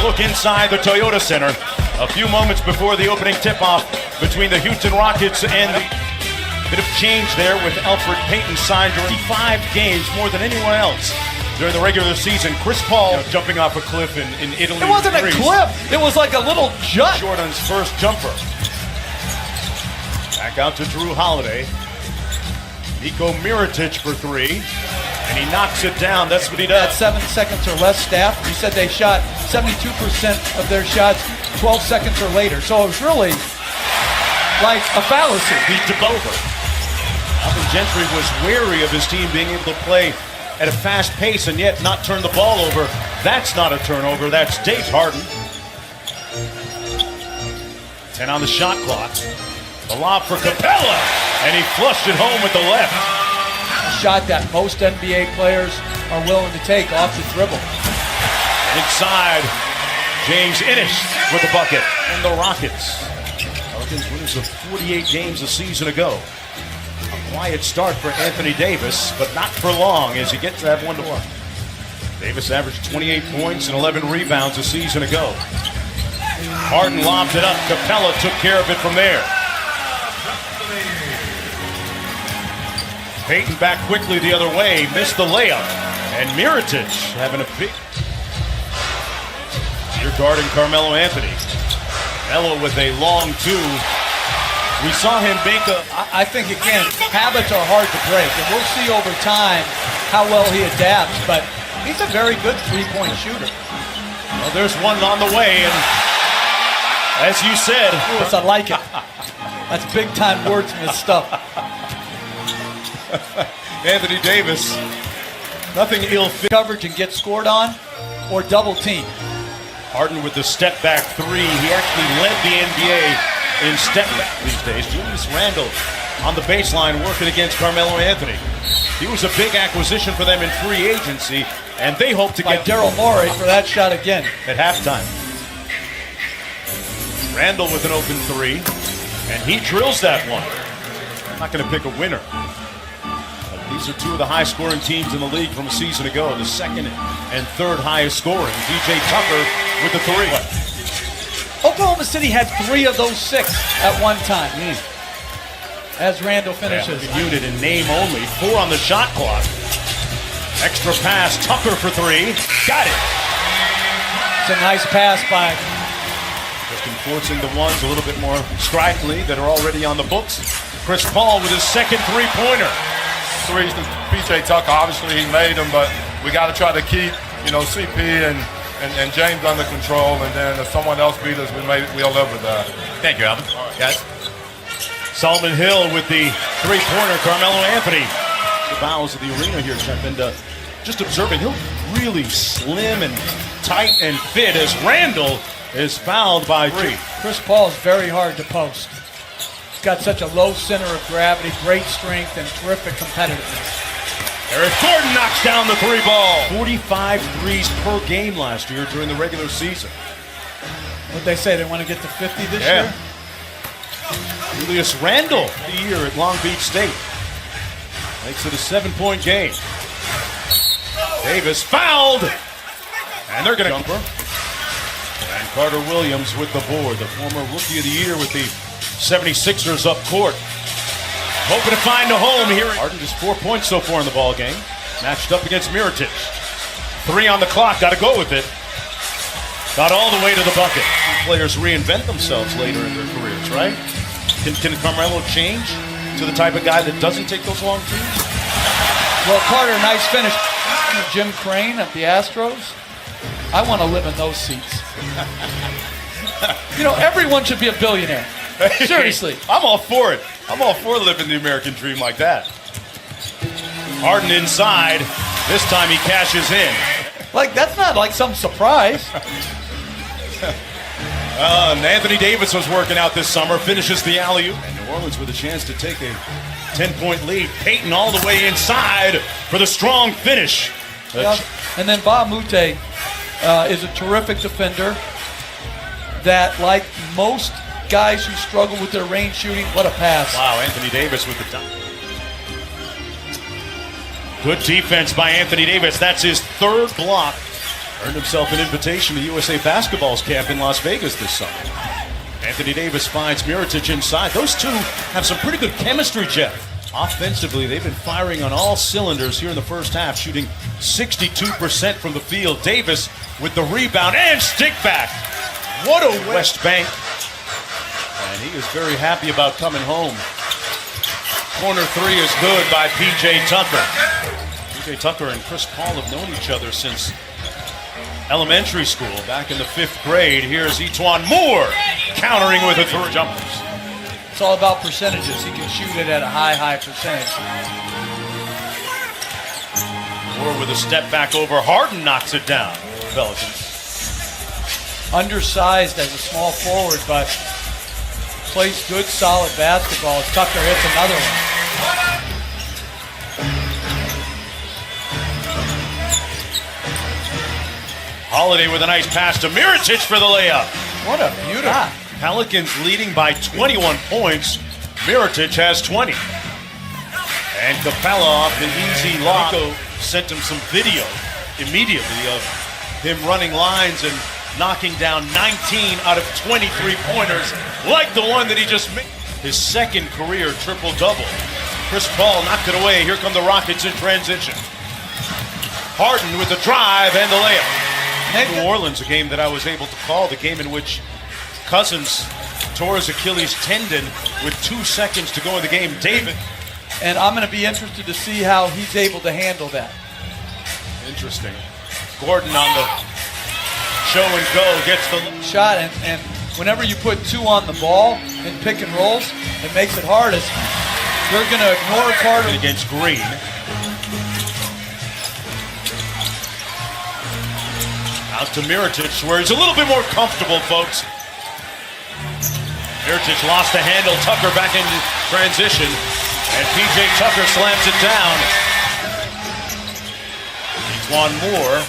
a look inside the Toyota Center a few moments before the opening tip-off between the Houston Rockets and the bit of change there with Elfrid Payton signed during 5 games, more than anyone else during the regular season. Chris Paul jumping off a cliff in Italy. It wasn't a cliff. It was like a little jut. Jordan's first jumper. Back out to Drew Holiday. Niko Mirotic for 3. And he knocks it down. That's what he does. At 7 seconds or less, staff. You said they shot 72% of their shots 12 seconds or later. So it was really like a fallacy. Beat to over. Alvin Gentry was wary of his team being able to play at a fast pace and yet not turn the ball over. That's not a turnover. That's James Harden. 10 on the shot clock. The lob for Capella, and he flushed it home with the left. Shot that most NBA players are willing to take off the dribble. Inside, James Ennis with the bucket. And the Rockets. Pelicans winners of 48 games a season ago. A quiet start for Anthony Davis, but not for long as he gets that 1-1. Davis averaged 28 points and 11 rebounds a season ago. Harden lobbed it up. Capella took care of it from there. Payton back quickly the other way, missed the layup. And Mirotic having a big... You're guarding Carmelo Anthony. Melo with a long 2. We saw him make a... I think, again, habits are hard to break. And we'll see over time how well he adapts. But he's a very good three-point shooter. Well, there's one on the way. And as you said... Yes, I like it. That's big-time wordsmith stuff. Anthony Davis, nothing ill-fit. Coverage and get scored on or double team. Harden with the step back 3. He actually led the NBA in step back these days. Julius Randle on the baseline working against Carmelo Anthony. He was a big acquisition for them in free agency, and they hope to get Daryl Morey for that shot again at halftime. Randle with an open 3, and he drills that one. I'm not going to pick a winner. These are 2 of the high-scoring teams in the league from a season ago. The second and third highest scoring. DJ Tucker with the 3. Oklahoma City had 3 of those 6 at one time. As Randall finishes. Unit in name only. 4 on the shot clock. Extra pass. Tucker for 3. Got it. It's a nice pass by... Just enforcing the ones a little bit more stridently that are already on the books. Chris Paul with his second 3-pointer. Threes to PJ Tucker, obviously he made them, but we got to try to keep, CP and James under control, and then if someone else beat us, we'll live with that. Thank you, Alvin. Guys. Solomon Hill with the 3-pointer. Carmelo Anthony. The bowels of the arena here, Jeff, and just observing, he'll really slim and tight and fit as Randle is fouled by 3. Chris Paul is very hard to post. Got such a low center of gravity, great strength, and terrific competitiveness. Eric Gordon knocks down the 3 ball. 45 threes per game last year during the regular season. What'd they say? They want to get to 50 this year? Julius Randle the year at Long Beach State. Makes it a 7-point game. Davis fouled. And they're going to jumper. And Carter Williams with the board. The former Rookie of the Year with the 76ers up court. Hoping to find a home here. Harden just 4 points so far in the ball game. Matched up against Mirotic. 3 on the clock. Got to go with it. Got all the way to the bucket. Players reinvent themselves later in their careers, right? Can Carmelo change to the type of guy that doesn't take those long threes? Well, Carter, nice finish. Jim Crane at the Astros. I want to live in those seats. Everyone should be a billionaire. Seriously. I'm all for it. I'm all for living the American dream like that. Harden inside. This time he cashes in. That's not like some surprise. And Anthony Davis was working out this summer. Finishes the alley-oop. And New Orleans with a chance to take a 10-point lead. Payton all the way inside for the strong finish. And then Ba Mute is a terrific defender that, like most guys who struggle with their range shooting, what a pass. Wow, Anthony Davis with the top. Good defense by Anthony Davis. That's his 3rd block Earned himself an invitation to USA Basketball's camp in Las Vegas this summer. Anthony Davis finds Mirotic inside. Those two have some pretty good chemistry, Jeff. Offensively, they've been firing on all cylinders here in the first half, shooting 62% from the field. Davis with the rebound and stick back. What a West Bank. And he is very happy about coming home. Corner three is good by P.J. Tucker. P.J. Tucker and Chris Paul have known each other since elementary school, back in the 5th grade. Here's Etuan Moore countering with a three jumpers. It's all about percentages. He can shoot it at a high percentage. Moore with a step back over. Harden knocks it down. Pelicans. Undersized as a small forward, but plays good, solid basketball. Tucker hits another one. Holiday with a nice pass to Mirotic for the layup. What a beautiful. Pelicans leading by 21 points. Mirotic has 20. And Capella off an easy lock. Sent him some video immediately of him running lines and knocking down 19 out of 23 pointers like the one that he just made. His second career triple-double. Chris Paul knocked it away. Here come the Rockets in transition. Harden with the drive and the layup. New Orleans, a game that I was able to call, the game in which Cousins tore his Achilles tendon with 2 seconds to go in the game. David. And I'm going to be interested to see how he's able to handle that. Interesting. Gordon on the show and go gets the shot, and whenever you put 2 on the ball in pick and rolls, it makes it hard. As they're going to ignore Carter against Green. Out to Mirotic, where he's a little bit more comfortable, folks. Mirotic lost the handle. Tucker back into transition, and P.J. Tucker slams it down. Etuan Moore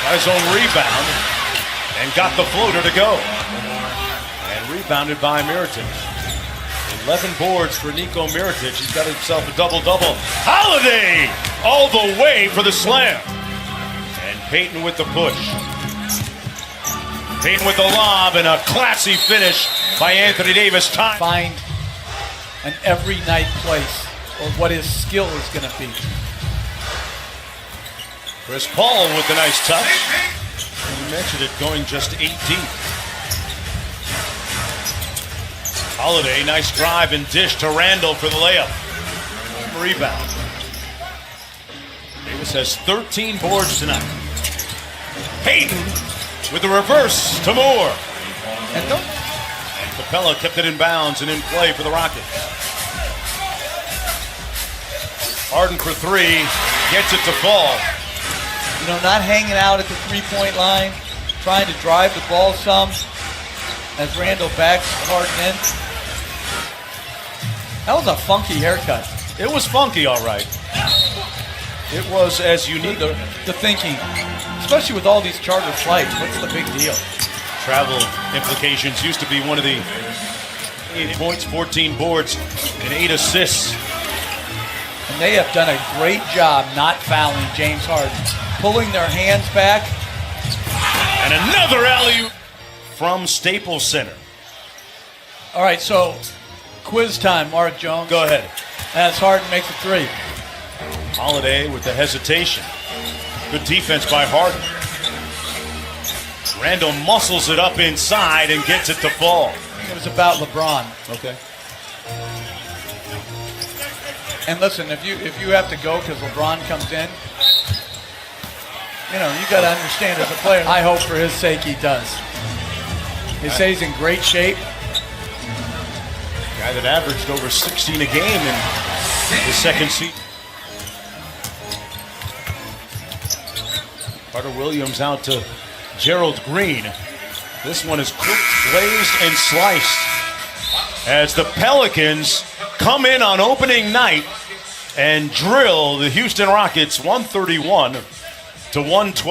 got his own rebound and got the floater to go. And rebounded by Mirotic. 11 boards for Niko Mirotic. He's got himself a double-double. Holiday all the way for the slam. And Payton with the push. Payton with the lob and a classy finish by Anthony Davis. Time. Find an every night place, or what his skill is going to be. Chris Paul with the nice touch. You mentioned it, going just 8 deep. Holiday, nice drive and dish to Randall for the layup. Rebound. Davis has 13 boards tonight. Payton with the reverse to Moore. And Capella kept it in bounds and in play for the Rockets. Harden for 3, gets it to fall. You know, not hanging out at the three-point line, trying to drive the ball some as Randall backs Harden in. That was a funky haircut. It was funky, all right. It was as unique. The thinking, especially with all these charter flights, what's the big deal? Travel implications. Used to be one of the 8 points, 14 boards, and 8 assists. And they have done a great job not fouling James Harden. Pulling their hands back. And another alley-oop from Staples Center. All right, so quiz time, Mark Jones. Go ahead. As Harden makes a 3. Holiday with the hesitation. Good defense by Harden. Randall muscles it up inside and gets it to fall. It was about LeBron. Okay. And listen, if you have to go because LeBron comes in, you know, you got to understand as a player. I hope for his sake he does. He says he's in great shape. Guy that averaged over 16 a game in his second season. Carter Williams out to Gerald Green. This one is cooked, glazed, and sliced as the Pelicans come in on opening night and drill the Houston Rockets 131 to 112.